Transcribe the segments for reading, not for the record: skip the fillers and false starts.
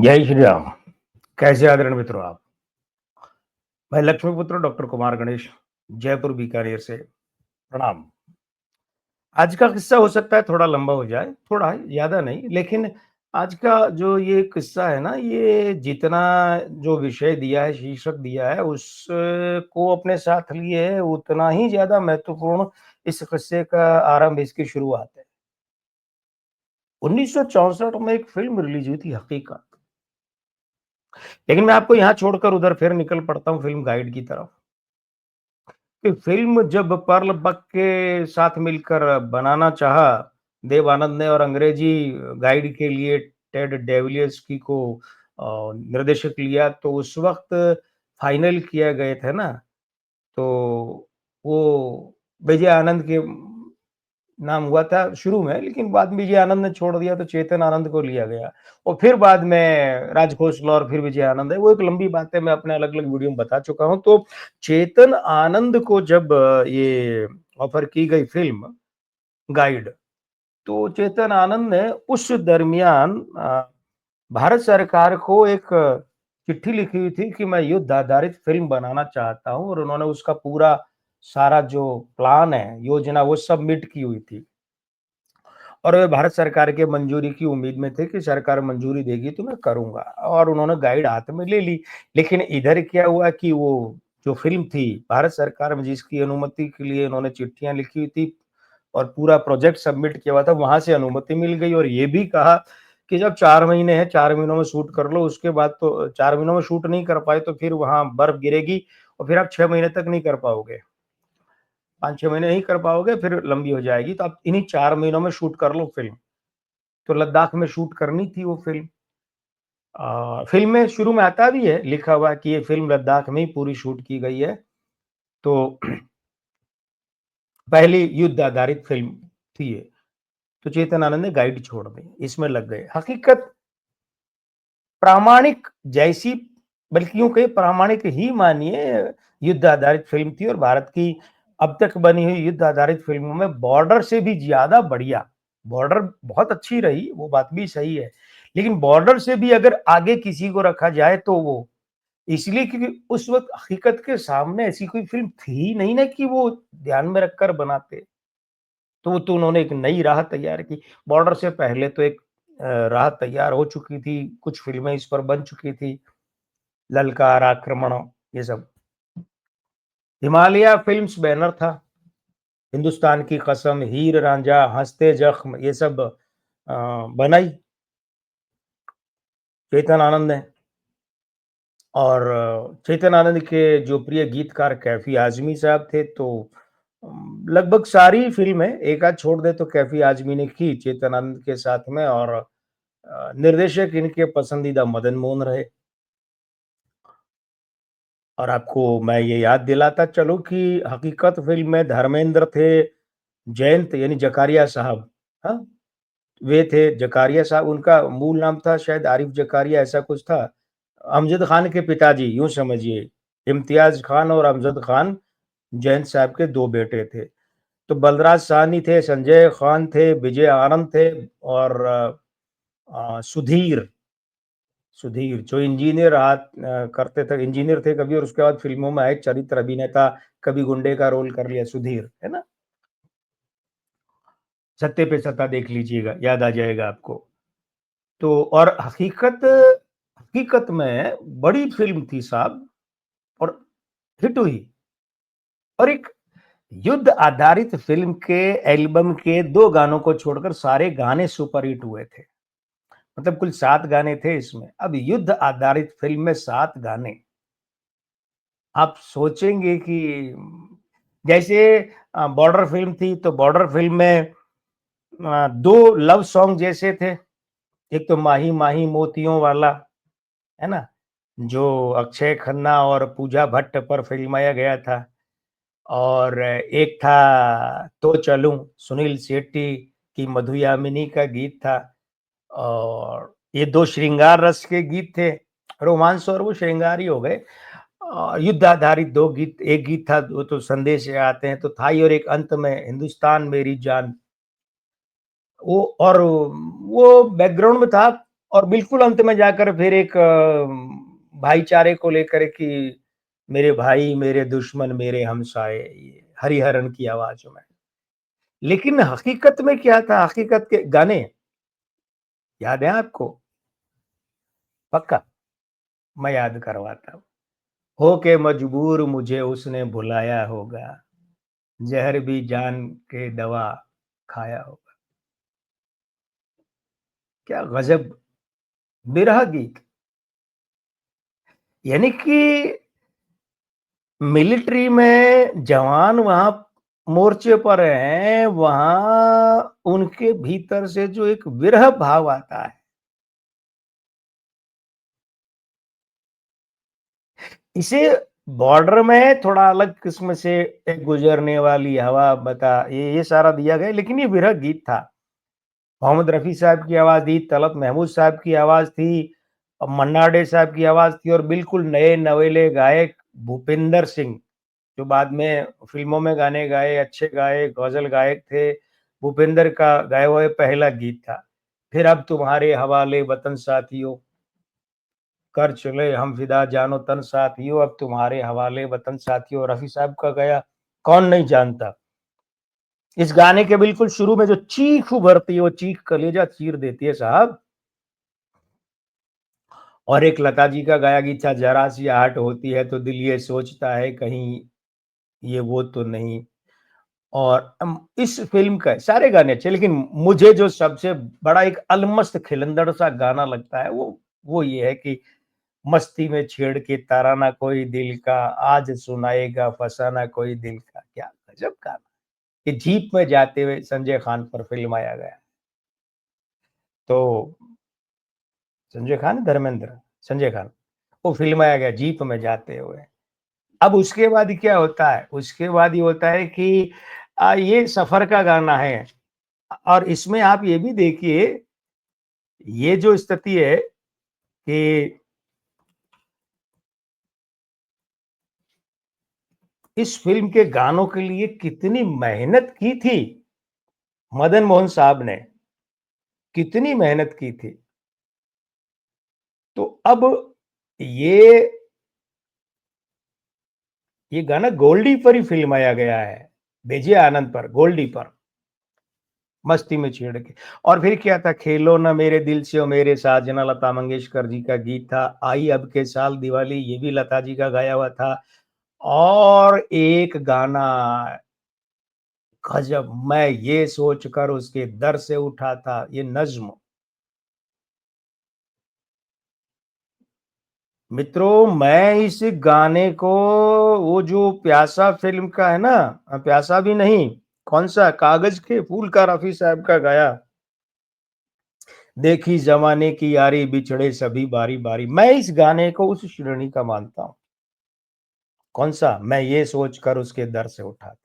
जय श्री राम। कैसे आदरणीय मित्रों आप? मैं लक्ष्मीपुत्र डॉक्टर कुमार गणेश, जयपुर बीकानेर से। प्रणाम। आज का किस्सा हो सकता है थोड़ा लंबा हो जाए, थोड़ा है, ज़्यादा नहीं, लेकिन आज का जो ये किस्सा है ना, ये जितना जो विषय दिया है, शीर्षक दिया है, उसको अपने साथ लिए है, उतना ही ज़्यादा महत्वपूर्ण इस किस्से का आरंभ, इसकी शुरुआत है। 1964 में एक फ़िल्म रिलीज़ हुई थी, हकीकत। लेकिन मैं आपको यहाँ छोड़कर उधर फिर निकल पड़ता हूँ फ़िल्म गाइड की तरफ। कि फ़िल्म जब पर्ल बक के साथ मिलकर बनाना चाहा, देव आनंद ने और अंग्रेज़ी गाइड के लिए टेड डेविलियर्स की को निर्देशक लिया, तो उस वक़्त फाइनल किया गए थे ना, तो वो विजय आनंद के नाम हुआ था शुरू में, लेकिन बाद में विजय आनंद ने छोड़ दिया तो चेतन आनंद को लिया गया और फिर बाद में राज खोसला और फिर विजय आनंद है। वो एक लंबी बात है, मैं अपने अलग-अलग वीडियो में बता चुका हूँ। तो चेतन आनंद को जब ये ऑफ़र की गई फ़िल्म गाइड, तो चेतन आनंद ने उस दरमियान भारत सरकार को एक चिट्ठी लिखी हुई थी कि मैं युद्ध आधारित फ़िल्म बनाना चाहता हूँ और उन्होंने उसका पूरा सारा जो प्लान है, योजना वो सबमिट की हुई थी। और वे भारत सरकार के मंजूरी की उम्मीद में थे कि सरकार मंजूरी देगी तो मैं करूँगा और उन्होंने गाइड हाथ में ले ली। लेकिन इधर क्या हुआ कि वो जो फ़िल्म थी, भारत सरकार में जिसकी अनुमति के लिए उन्होंने चिट्ठियाँ लिखी हुई थी और पूरा प्रोजेक्ट सबमिट किया हुआ था, वहाँ से अनुमति मिल गई और ये भी कहा कि जब 4 महीने हैं, 4 महीनों में शूट कर लो, उसके बाद तो 4 महीनों में शूट नहीं कर पाए तो फिर वहाँ बर्फ गिरेगी और फिर आप 6 महीने तक नहीं कर पाओगे। 5-6 महीने नहीं कर पाओगे, फिर लंबी हो जाएगी, तो आप इन्हीं 4 महीनों में शूट कर लो फ़िल्म। तो लद्दाख में शूट करनी थी वो फ़िल्म। फ़िल्म में शुरू में आता भी है, लिखा हुआ कि ये फ़िल्म लद्दाख में ही पूरी शूट की गई है। तो पहली युद्ध आधारित फ़िल्म थी ये। तो चेतन आनंद ने गाइड छोड़ दी, इसमें लग गए। हकीकत प्रामाणिक जैसी, बल्कि यूँ कहिए प्रामाणिक ही मानिए, युद्ध आधारित फ़िल्म थी और भारत की अब तक बनी हुई युद्ध आधारित फ़िल्मों में बॉर्डर से भी ज़्यादा बढ़िया, बॉर्डर बहुत अच्छी रही, वो बात भी सही है। लेकिन बॉर्डर से भी अगर आगे किसी को रखा जाए तो वो इसलिए क्योंकि उस वक़्त हकीकत के सामने ऐसी कोई फ़िल्म थी ही नहीं ना कि वो ध्यान में रखकर बनाते। तो उन्होंने एक नई राह तैयार की। बॉर्डर से पहले तो एक राह तैयार हो चुकी थी, कुछ फ़िल्में इस पर बन चुकी थी, ललकार, आक्रमण, ये सब। हिमालय फ़िल्म्स बैनर था, हिंदुस्तान की कसम, हीर रांझा, हँसते ज़ख्म, ये सब बनाई चेतन आनंद ने। और चेतन आनंद के जो प्रिय गीतकार कैफ़ी आज़मी साहब थे, तो लगभग सारी फ़िल्में, एक आध छोड़ दें तो कैफ़ी आज़मी ने की चेतन आनंद के साथ में और निर्देशक इनके पसंदीदा मदन मोहन रहे। और आपको मैं ये याद दिलाता चलूँ कि हकीकत फ़िल्म में धर्मेंद्र थे, जयंत यानी जकारिया साहब, हाँ? वे थे जकारिया साहब, उनका मूल नाम था शायद आरिफ जकारिया, ऐसा कुछ था। अमजद खान के पिताजी, यूँ समझिए। इम्तियाज़ खान और अमजद खान जैन साहब के 2 बेटे थे। तो बलराज साहनी थे, संजय खान थे, विजय आनंद थे और सुधीर, सुधीर जो इंजीनियर करते थे, इंजीनियर थे कभी और उसके बाद फ़िल्मों में आए चरित्र अभिनेता, कभी गुंडे का रोल कर लिया सुधीर, है ना? सत्ते पे सत्ता देख लीजिएगा, याद आ जाएगा आपको। तो और हकीकत में बड़ी फ़िल्म थी साहब और हिट हुई और एक युद्ध आधारित फ़िल्म के एल्बम के 2 गानों को छोड़कर सारे गाने सुपर हिट हुए थे। मतलब कुल 7 गाने थे इसमें। अब युद्ध आधारित फ़िल्म में 7 गाने। आप सोचेंगे कि जैसे बॉर्डर फ़िल्म थी, तो बॉर्डर फ़िल्म में 2 लव सॉन्ग जैसे थे। एक तो माही माही मोतियों वाला, है ना? जो अक्षय खन्ना और पूजा भट्ट पर फ़िल्माया गया था। और एक था तो चलूँ, सुनील शेट्टी की मधु यामिनी का गीत था और ये 2 श्रृंगार रस के गीत थे। रोमांस और वो श्रृंगार ही हो गए। युद्ध आधारित 2 गीत, एक गीत था वो तो संदेश आते हैं तो था ही और एक अंत में हिंदुस्तान मेरी जान। वो और वो बैकग्राउंड में था और बिल्कुल अंत में जाकर फिर एक भाईचारे को लेकर कि मेरे भाई, मेरे दुश्मन, मेरे हमसाए, ये हरिहरन की आवाज़ों में। लेकिन हकीकत में क्या था? हकीकत के गाने याद हैं आपको? पक्का? मैं याद करवाता हूँ। हो के मजबूर मुझे उसने भुलाया होगा, ज़हर भी जान के दवा खाया होगा। क्या गज़ब बिरहा गीत! यानी कि मिलिट्री में जवान वहाँ मोर्चे पर हैं, वहाँ उनके भीतर से जो एक विरह भाव आता है, इसे बॉर्डर में थोड़ा अलग किस्म से एक गुजरने वाली हवा बता ये सारा दिया गया, लेकिन ये विरह गीत था। मोहम्मद रफ़ी साहब की आवाज़ थी, तलत महमूद साहब की आवाज़ थी, मन्ना डे साहब की आवाज़ थी और बिल्कुल नए नवेले गायक भूपिंदर सिंह, जो बाद में फ़िल्मों में गाने गाए, अच्छे गाए, गज़ल गायक थे। भूपिंदर का गाया हुआ ये पहला गीत था। फिर अब तुम्हारे हवाले वतन साथियों, कर चले हम फ़िदा जानो तन साथियों, अब तुम्हारे हवाले वतन साथियों, रफ़ी साहब का गाया कौन नहीं जानता। इस गाने के बिल्कुल शुरू में जो चीख उभरती है, वो चीख कलेजा चीर देती है साहब। और एक लता जी का गाया गीत था, ज़रा सी आहट होती है तो दिल ये सोचता है कहीं ये वो तो नहीं। और इस फ़िल्म का सारे गाने अच्छे, लेकिन मुझे जो सबसे बड़ा एक अलमस्त खिलंदड़ सा गाना लगता है, वो ये है कि मस्ती में छेड़ के ताराना कोई दिल का, आज सुनाएगा फसाना कोई दिल का। क्या गज़ब गाना! ये जीप में जाते हुए संजय खान पर फ़िल्माया गया। तो संजय खान, धर्मेंद्र? संजय खान। वो फ़िल्माया गया जीप में जाते हुए। अब उसके बाद क्या होता है? उसके बाद ये होता है कि ये सफ़र का गाना है और इसमें आप ये भी देखिए, ये जो स्थिति है कि इस फ़िल्म के गानों के लिए कितनी मेहनत की थी मदन मोहन साहब ने, कितनी मेहनत की थी। तो अब ये ये गाना गोल्डी पर ही फ़िल्माया गया है, विजय आनंद पर, गोल्डी पर, मस्ती में छेड़ के। और फिर क्या था, खेलो ना मेरे दिल से ओ मेरे साजना, लता मंगेशकर जी का गीत था। आई अब के साल दिवाली, ये भी लता जी का गाया हुआ था। और एक गाना गज़ब, मैं ये सोचकर उसके दर से उठा था, ये नज़्म। मित्रों, मैं इस गाने को वो जो प्यासा फ़िल्म का है ना, प्यासा भी नहीं, कौन-सा कागज़ के फूल का रफ़ी साहब का गाया, देखी ज़माने की यारी बिछड़े सभी बारी-बारी। मैं इस गाने को उस श्रेणी का मानता हूँ। कौन-सा? मैं ये सोचकर उसके दर से उठा।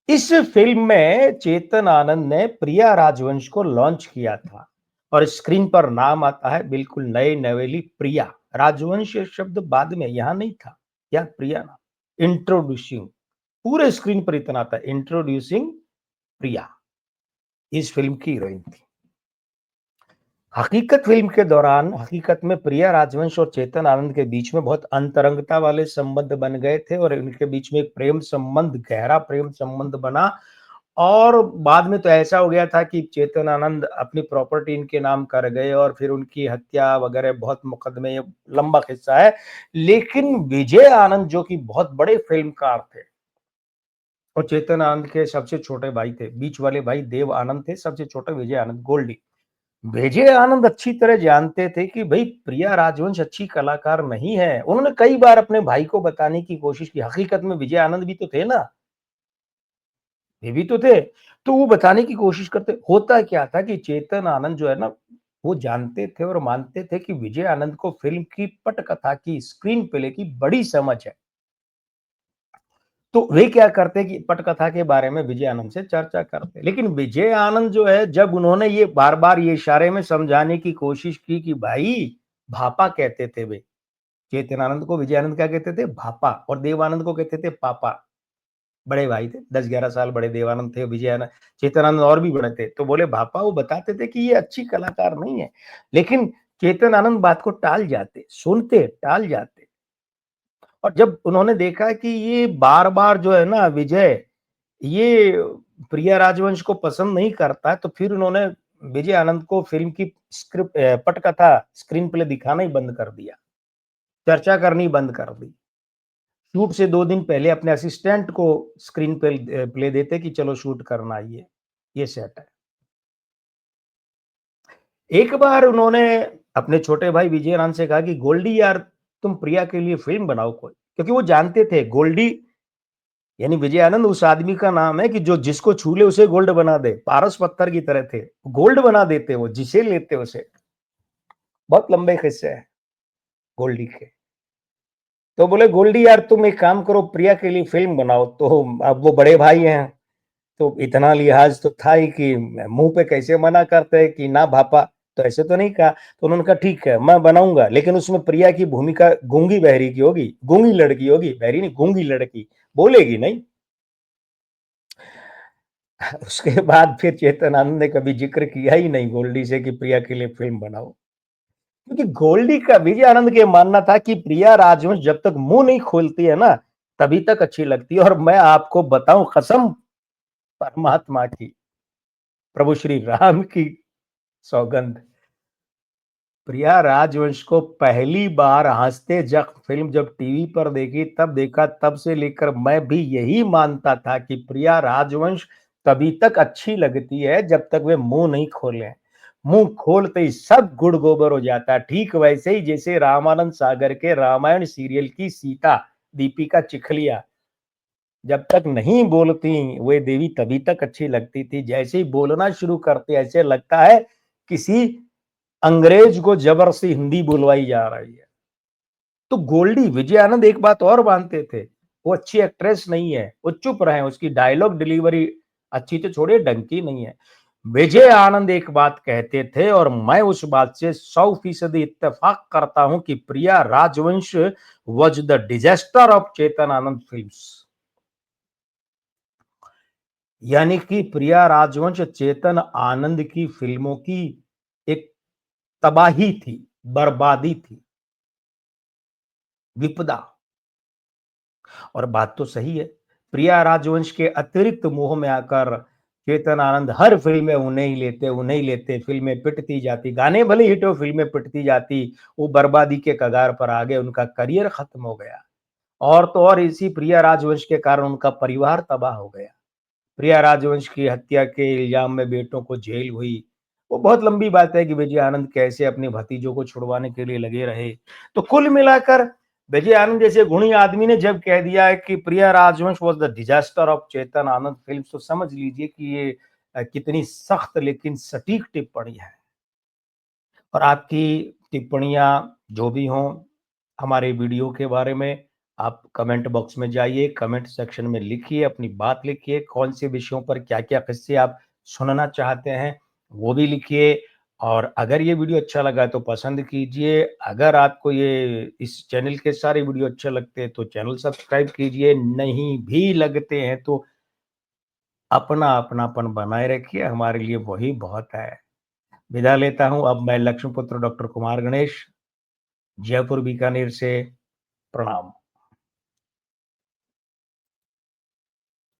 इस फ़िल्म में चेतन आनंद ने प्रिया राजवंश को लॉन्च किया था और स्क्रीन पर नाम आता है बिल्कुल नई नवेली प्रिया। राजवंश शब्द बाद में, यहाँ नहीं था, यहाँ प्रिया नाम। इंट्रोड्यूसिंग, पूरे स्क्रीन पर इतना था, इंट्रोड्यूसिंग प्रिया, इस फ़िल्म की हीरोइन थी। हकीकत फ़िल्म के दौरान हकीकत में प्रिया राजवंश और चेतन आनंद के बीच में बहुत अंतरंगता वाले संबंध बन गए थे और इनके बीच में एक प्रेम संबंध, गहरा प्रेम संबंध बना। और बाद में तो ऐसा हो गया था कि चेतन आनंद अपनी प्रॉपर्टी इनके नाम कर गए और फिर उनकी हत्या वगैरह, बहुत मुकदमे, ये लंबा किस्सा है। लेकिन विजय आनंद जो कि बहुत बड़े फ़िल्मकार थे और चेतन आनंद के सबसे छोटे भाई थे, बीच वाले भाई देव आनंद थे, सबसे छोटे विजय आनंद, गोल्डी। विजय आनंद अच्छी तरह जानते थे कि भई प्रिया राजवंश अच्छी कलाकार नहीं है। उन्होंने कई बार अपने भाई को बताने की कोशिश की, हकीकत में विजय आनंद भी तो थे ना, ये भी तो थे। तो वो बताने की कोशिश करते, होता क्या था कि चेतन आनंद जो है ना, वो जानते थे और मानते थे कि विजय आनंद को फ़िल्म की पटकथा की, स्क्रीन प्ले की बड़ी समझ है। तो वे क्या करते कि पटकथा के बारे में विजय आनंद से चर्चा करते। लेकिन विजय आनंद जो है, जब उन्होंने ये बार-बार ये इशारे में समझाने की कोशिश की कि भाई भापा कहते थे वे। चेतन आनंद को विजय आनंद क्या कहते थे? भापा, और देव आनंद को कहते थे पापा। बड़े भाई थे, 10-11 साल बड़े देवानंद थे, विजयानंद, चेतनानंद और भी बड़े थे। तो बोले भापा वो बताते थे कि ये अच्छी कलाकार नहीं है। लेकिन चेतन आनंद बात को टाल जाते, सुनते, टाल जाते। और जब उन्होंने देखा कि ये बार-बार जो है ना विजय, ये प्रिया राजवंश को पसंद नहीं करता है, तो फिर उन्होंने विजय आनंद को फ़िल्म की स्क्रिप्ट पटकथा स्क्रीन प्ले दिखाना ही बंद कर दिया, चर्चा करनी बंद कर दी। शूट से 2 दिन पहले अपने असिस्टेंट को स्क्रीन पे प्ले देते कि चलो शूट करना ये सेट है। एक बार उन्होंने अपने छोटे भाई विजयनाथ से कहा कि गोल्डी यार तुम प्रिया के लिए फ़िल्म बनाओ कोई, क्योंकि वो जानते थे गोल्डी यानी विजय आनंद उस आदमी का नाम है कि जो जिसको छू ले उसे गोल्ड बना दे, पारस पत्थर की तरह थे, गोल्ड बना देते वो, जिसे लेते उसे। बहुत लंबे किस्से हैं गोल्डी के। तो बोले गोल्डी यार तुम एक काम करो प्रिया के लिए फिल्म बनाओ। तो अब वो बड़े भाई हैं, तो इतना लिहाज तो था ही कि मुंह पे कैसे मना करते हैं कि ना भापा। तो ऐसे तो नहीं कहा। तो उन्होंने कहा ठीक है मैं बनाऊंगा, लेकिन उसमें प्रिया की भूमिका गूंगी बहरी की होगी, गूंगी लड़की होगी, बहरी नहीं गूंगी लड़की, बोलेगी नहीं। उसके बाद फिर चेतन आनंद ने कभी जिक्र किया ही नहीं गोल्डी से कि प्रिया के लिए फिल्म बनाओ, क्योंकि गोल्डी का विजय आनंद के मानना था कि प्रिया राजवंश जब तक मुंह नहीं खोलती है ना तभी तक अच्छी लगती है। और मैं आपको बताऊं कसम परमात्मा की, प्रभु श्री राम की सौगंध, प्रिया राजवंश को पहली बार हंसते जब फिल्म जब टीवी पर देखी तब देखा, तब से लेकर मैं भी यही मानता था कि प्रिया राजवंश तभी तक अच्छी लगती है जब तक वे मुंह नहीं खोले। मुंह खोलते ही सब गुड़ गोबर हो जाता है। ठीक वैसे ही जैसे रामानंद सागर के रामायण सीरियल की सीता दीपिका चिखलिया जब तक नहीं बोलती वे देवी तभी तक अच्छी लगती थी, जैसे ही बोलना शुरू करते ऐसे लगता है किसी अंग्रेज को जबरदस्ती हिंदी बुलवाई जा रही है। तो गोल्डी विजय आनंद एक बात और मानते थे, वो अच्छी एक्ट्रेस नहीं है, वो चुप रहे, उसकी डायलॉग डिलीवरी अच्छी तो छोड़िए डंकी नहीं है। विजय आनंद एक बात कहते थे और मैं उस बात से 100% इत्तेफाक करता हूं कि प्रिया राजवंश was the disaster of Chetan Anand films. यानी कि प्रिया राजवंश चेतन आनंद की फिल्मों की एक तबाही थी, बर्बादी थी, विपदा। और बात तो सही है। प्रिया राजवंश के अतिरिक्त मोह में आकर चेतन आनंद हर फिल्म में उन्हें ही लेते, फिल्में पिटती जाती, गाने भले हिट हो, फिल्में पिटती जाती, वो बर्बादी के कगार पर आ गए, उनका करियर खत्म हो गया। और तो और इसी प्रिया राजवंश के कारण उनका परिवार तबाह हो गया। प्रिया राजवंश की हत्या के इल्जाम में बेटों को जेल हुई। वो बहुत लंबी बात है कि विजय आनंद कैसे अपने भतीजों को छुड़वाने के लिए लगे रहे। तो कुल मिलाकर विजय आनंद जैसे गुणी आदमी ने जब कह दिया है कि प्रिया राजवंश was the disaster of Chetan Anand film, तो समझ लीजिए कि ये कितनी सख्त लेकिन सटीक टिप्पणी है। और आपकी टिप्पणियां जो भी हों हमारे वीडियो के बारे में, आप कमेंट बॉक्स में जाइए, कमेंट सेक्शन में लिखिए, अपनी बात लिखिए, कौन से विषयों पर क्या-क्या किस्से आप सुनना चाहते हैं, वो भी लिखिए। और अगर ये वीडियो अच्छा लगा तो पसंद कीजिए। अगर आपको ये इस चैनल के सारे वीडियो अच्छे लगते हैं तो चैनल सब्सक्राइब कीजिए, नहीं भी लगते हैं तो अपना अपनापन बनाए रखिए, हमारे लिए वही बहुत है। विदा लेता हूँ, अब मैं लक्ष्मीपुत्र डॉक्टर कुमार गणेश, जयपुर बीकानेर से, प्रणाम।